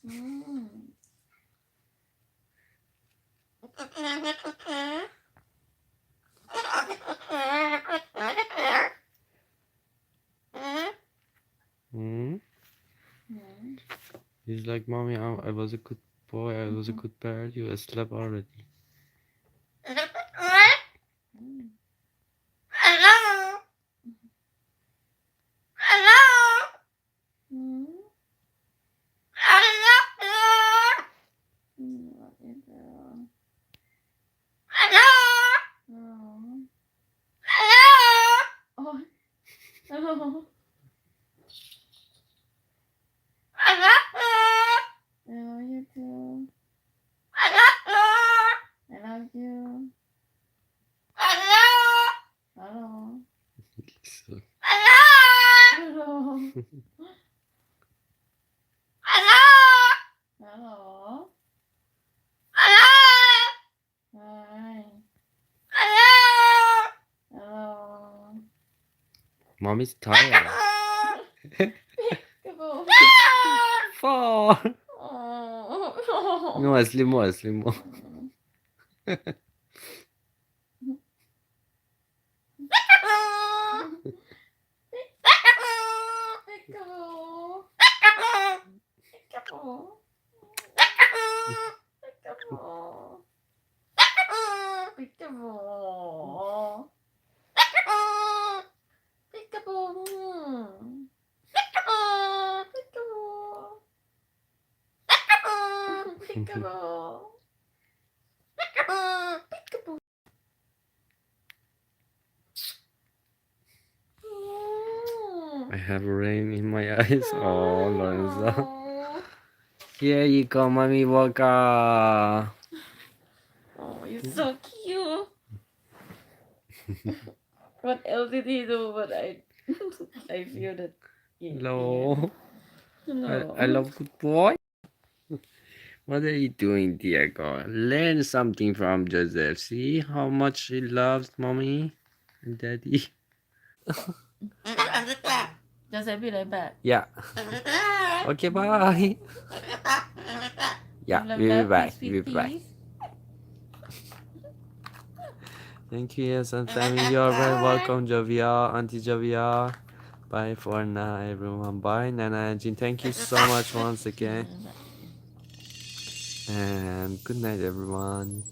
Mm. Hmm? Mm. He's like, Mommy, I was a good boy. I was a good parrot. You slept already. Mm. Mm. Love you, girl. Oh. Oh. Oh. I love you too. I love you. Hello. So, Hello. Hello. Hi. Hello. Mommy's tired. Peekaboo. Fall. Oh. No, sleep more, sleep more. Peekaboo. Peekaboo. Peekaboo. Peekaboo. Peekaboo. Peekaboo. Peekaboo. Peekaboo. I have rain in my eyes. Oh, Lorenzo. Oh, Here you go, Mommy Walker. you're so cute. What else did he do? But I feel that. Hello. No. I love good boy. What are you doing, Diego? Learn something from Joseph. See how much he loves mommy and daddy. Just be right back. Yeah. Okay, bye. Yeah, Love, we'll be love, back. peace, peace, We'll be back. peace. Thank you, yes, and family. You're very welcome, Javia, Auntie Javia. Bye for now, everyone. Bye, Nana and Jean. Thank you so much once again. And good night, everyone.